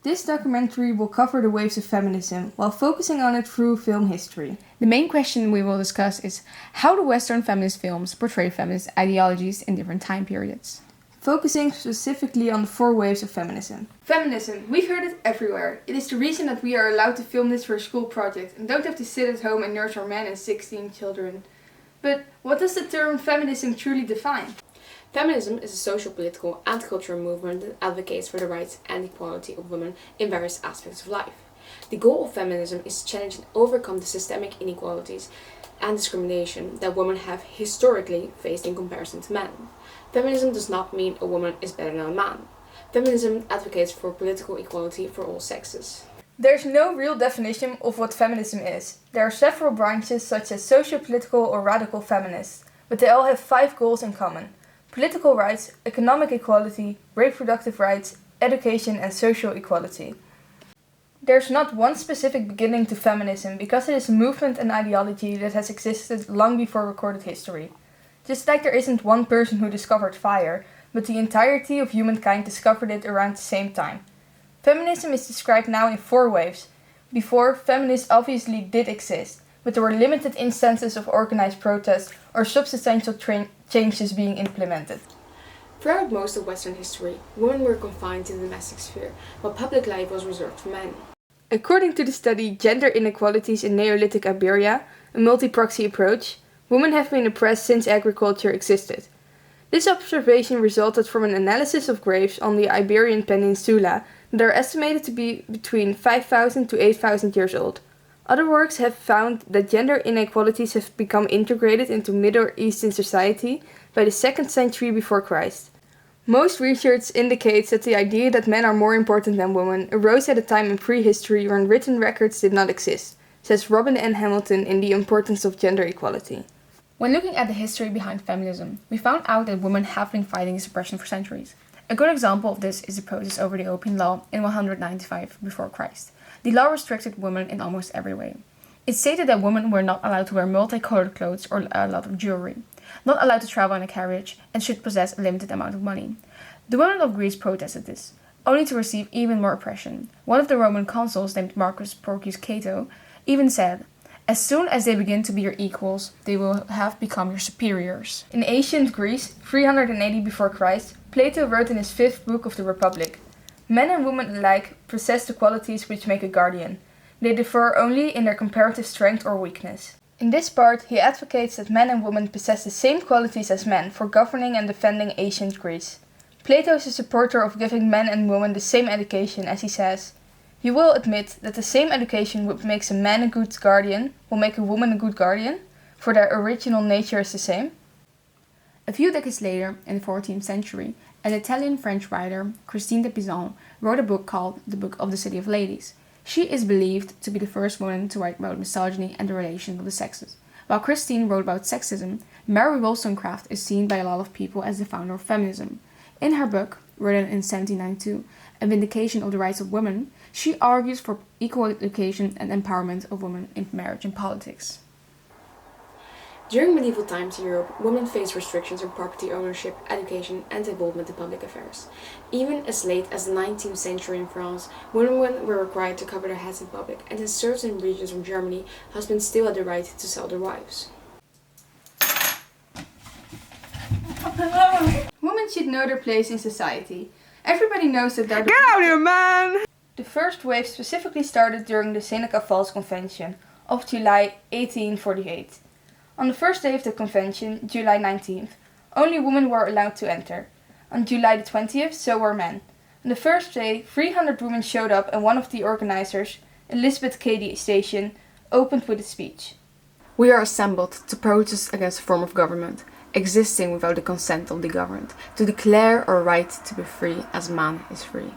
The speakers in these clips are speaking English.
This documentary will cover the waves of feminism while focusing on it through film history. The main question we will discuss is how do Western feminist films portray feminist ideologies in different time periods? Focusing specifically on the 4 waves of feminism. Feminism, we've heard it everywhere. It is the reason that we are allowed to film this for a school project and don't have to sit at home and nurse our men and 16 children. But what does the term feminism truly define? Feminism is a social, political, and cultural movement that advocates for the rights and equality of women in various aspects of life. The goal of feminism is to challenge and overcome the systemic inequalities and discrimination that women have historically faced in comparison to men. Feminism does not mean a woman is better than a man. Feminism advocates for political equality for all sexes. There's no real definition of what feminism is. There are several branches such as socio-political or radical feminists, but they all have 5 goals in common: political rights, economic equality, reproductive rights, education and social equality. There's not one specific beginning to feminism because it is a movement and ideology that has existed long before recorded history. Just like there isn't one person who discovered fire, but the entirety of humankind discovered it around the same time. Feminism is described now in 4 waves. Before, feminists obviously did exist, but there were limited instances of organized protest or substantial changes being implemented. Throughout most of Western history, women were confined to the domestic sphere, while public life was reserved for men. According to the study Gender Inequalities in Neolithic Iberia, a multi-proxy approach, women have been oppressed since agriculture existed. This observation resulted from an analysis of graves on the Iberian Peninsula that are estimated to be between 5,000 to 8,000 years old. Other works have found that gender inequalities have become integrated into Middle Eastern society by the 2nd century before Christ. Most research indicates that the idea that men are more important than women arose at a time in prehistory when written records did not exist, says Robin N. Hamilton in The Importance of Gender Equality. When looking at the history behind feminism, we found out that women have been fighting this oppression for centuries. A good example of this is the protest over the Opium Law in 195 before Christ. The law restricted women in almost every way. It stated that women were not allowed to wear multicolored clothes or a lot of jewelry, not allowed to travel in a carriage, and should possess a limited amount of money. The women of Greece protested this, only to receive even more oppression. One of the Roman consuls, named Marcus Porcius Cato, even said, "As soon as they begin to be your equals, they will have become your superiors." In ancient Greece, 380 before Christ, Plato wrote in his 5th book of the Republic, "Men and women alike possess the qualities which make a guardian. They differ only in their comparative strength or weakness." In this part, he advocates that men and women possess the same qualities as men for governing and defending ancient Greece. Plato is a supporter of giving men and women the same education, as he says, "You will admit that the same education which makes a man a good guardian will make a woman a good guardian, for their original nature is the same." A few decades later, in the 14th century, an Italian-French writer, Christine de Pizan, wrote a book called The Book of the City of Ladies. She is believed to be the first woman to write about misogyny and the relation of the sexes. While Christine wrote about sexism, Mary Wollstonecraft is seen by a lot of people as the founder of feminism. In her book, written in 1792, A Vindication of the Rights of Women, she argues for equal education and empowerment of women in marriage and politics. During medieval times in Europe, women faced restrictions on property ownership, education, and involvement in public affairs. Even as late as the 19th century in France, women were required to cover their heads in public, and in certain regions of Germany, husbands still had the right to sell their wives. Women should know their place in society. Everybody knows that they're Get out here, man! The first wave specifically started during the Seneca Falls Convention of July 1848. On the first day of the convention, July 19th, only women were allowed to enter. On July the 20th, so were men. On the first day, 300 women showed up and one of the organizers, Elizabeth Cady Station, opened with a speech. "We are assembled to protest against a form of government, existing without the consent of the governed, to declare our right to be free as man is free,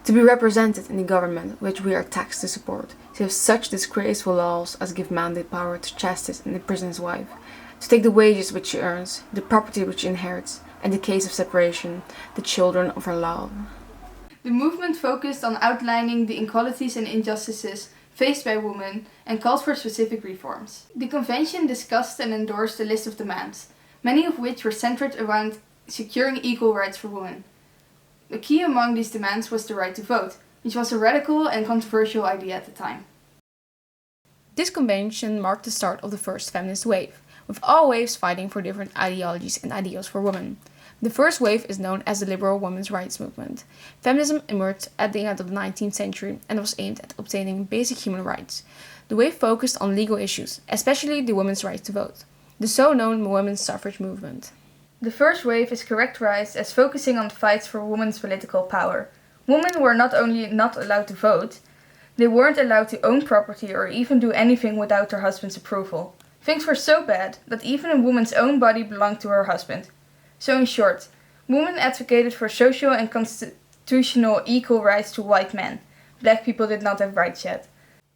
to be represented in the government which we are taxed to support, to have such disgraceful laws as give man the power to chastise and imprison his wife, to take the wages which she earns, the property which she inherits, and in case of separation, the children of her love." The movement focused on outlining the inequalities and injustices faced by women and called for specific reforms. The convention discussed and endorsed a list of demands, many of which were centered around securing equal rights for women. The key among these demands was the right to vote, which was a radical and controversial idea at the time. This convention marked the start of the first feminist wave, with all waves fighting for different ideologies and ideals for women. The first wave is known as the liberal women's rights movement. Feminism emerged at the end of the 19th century and was aimed at obtaining basic human rights. The wave focused on legal issues, especially the women's right to vote, the so-known women's suffrage movement. The first wave is characterized as focusing on fights for women's political power. Women were not only not allowed to vote, they weren't allowed to own property or even do anything without their husband's approval. Things were so bad that even a woman's own body belonged to her husband. So in short, women advocated for social and constitutional equal rights to white men. Black people did not have rights yet.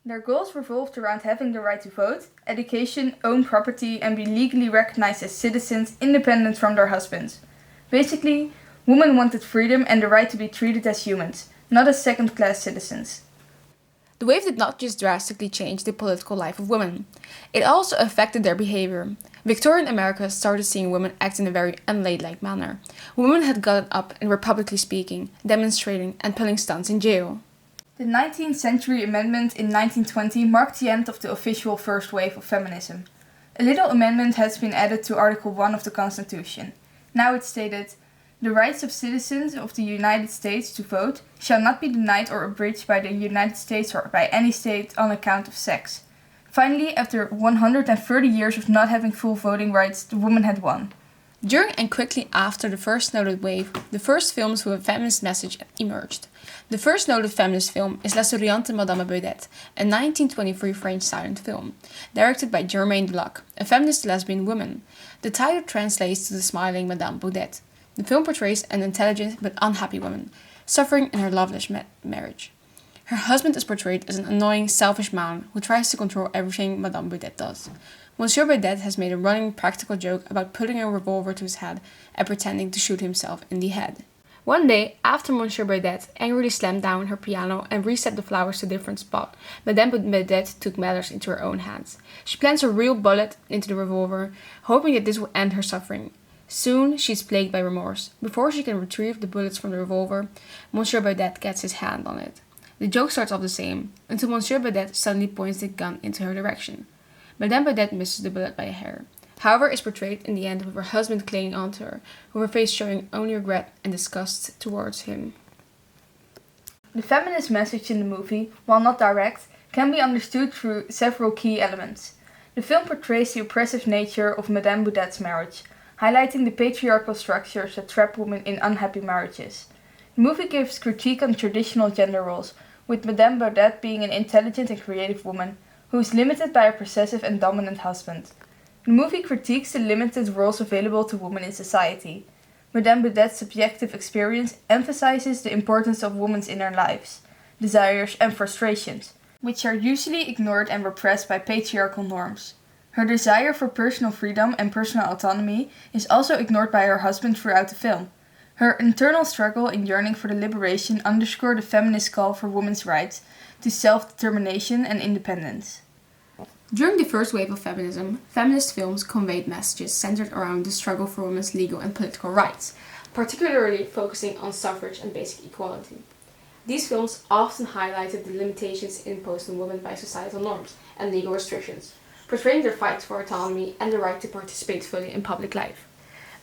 Their goals revolved around having the right to vote, education, own property, and be legally recognized as citizens independent from their husbands. Basically, women wanted freedom and the right to be treated as humans, not as second-class citizens. The wave did not just drastically change the political life of women, it also affected their behavior. Victorian America started seeing women act in a very unladylike manner. Women had gotten up and were publicly speaking, demonstrating, and pulling stunts in jail. The 19th century amendment in 1920 marked the end of the official first wave of feminism. A little amendment has been added to Article 1 of the Constitution. Now it stated, "The rights of citizens of the United States to vote shall not be denied or abridged by the United States or by any state on account of sex." Finally, after 130 years of not having full voting rights, the woman had won. During and quickly after the first noted wave, the first films with a feminist message emerged. The first noted feminist film is La Souriante Madame Baudet, a 1923 French silent film, directed by Germaine Dulac, a feminist lesbian woman. The title translates to the smiling Madame Baudet. The film portrays an intelligent but unhappy woman, suffering in her loveless marriage. Her husband is portrayed as an annoying, selfish man who tries to control everything Madame Baudet does. Monsieur Baudet has made a running practical joke about putting a revolver to his head and pretending to shoot himself in the head. One day, after Monsieur Baudet angrily slammed down her piano and reset the flowers to a different spot, Madame Baudet took matters into her own hands. She plants a real bullet into the revolver, hoping that this will end her suffering. Soon, she is plagued by remorse. Before she can retrieve the bullets from the revolver, Monsieur Baudet gets his hand on it. The joke starts off the same, until Monsieur Baudet suddenly points the gun into her direction. Madame Baudet misses the bullet by a hair. However, is portrayed in the end with her husband clinging onto her, with her face showing only regret and disgust towards him. The feminist message in the movie, while not direct, can be understood through several key elements. The film portrays the oppressive nature of Madame Baudet's marriage, highlighting the patriarchal structures that trap women in unhappy marriages. The movie gives critique on traditional gender roles, with Madame Baudet being an intelligent and creative woman, who is limited by a possessive and dominant husband. The movie critiques the limited roles available to women in society. Madame Baudet's subjective experience emphasizes the importance of women's inner lives, desires and frustrations, which are usually ignored and repressed by patriarchal norms. Her desire for personal freedom and personal autonomy is also ignored by her husband throughout the film. Her internal struggle and yearning for the liberation underscore the feminist call for women's rights to self-determination and independence. During the first wave of feminism, feminist films conveyed messages centered around the struggle for women's legal and political rights, particularly focusing on suffrage and basic equality. These films often highlighted the limitations imposed on women by societal norms and legal restrictions, portraying their fight for autonomy and the right to participate fully in public life.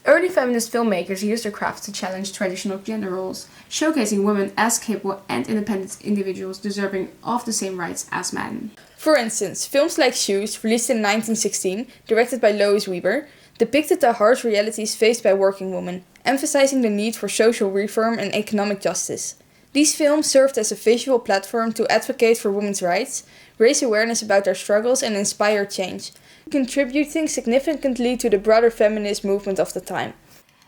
Early feminist filmmakers used their craft to challenge traditional gender roles, showcasing women as capable and independent individuals deserving of the same rights as men. For instance, films like Shoes, released in 1916, directed by Lois Weber, depicted the harsh realities faced by working women, emphasizing the need for social reform and economic justice. These films served as a visual platform to advocate for women's rights, raise awareness about their struggles and inspire change, contributing significantly to the broader feminist movement of the time.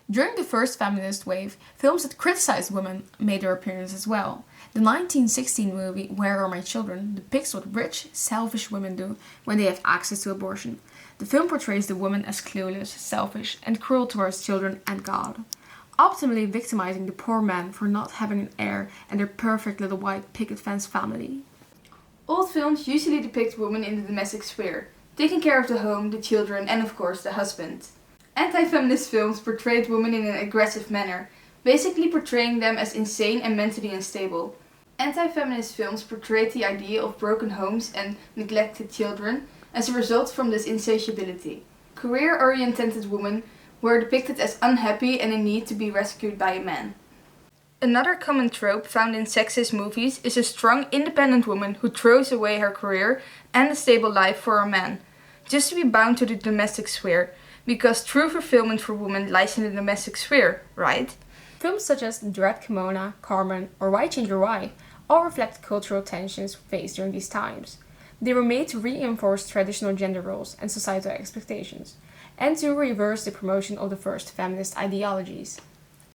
During the first feminist wave, films that criticized women made their appearance as well. The 1916 movie Where Are My Children depicts what rich, selfish women do when they have access to abortion. The film portrays the woman as clueless, selfish, and cruel towards children and God, optimally victimizing the poor men for not having an heir and their perfect little white picket fence family. Old films usually depict women in the domestic sphere, taking care of the home, the children, and of course the husband. Anti-feminist films portrayed women in an aggressive manner, basically portraying them as insane and mentally unstable. Anti-feminist films portrayed the idea of broken homes and neglected children as a result from this insatiability. Career-oriented women were depicted as unhappy and in need to be rescued by a man. Another common trope found in sexist movies is a strong, independent woman who throws away her career and a stable life for a man, just to be bound to the domestic sphere, because true fulfillment for women lies in the domestic sphere, right? Films such as Dread Kimona, Carmen, or Why Change Your Wife all reflect cultural tensions faced during these times. They were made to reinforce traditional gender roles and societal expectations, and to reverse the promotion of the first feminist ideologies.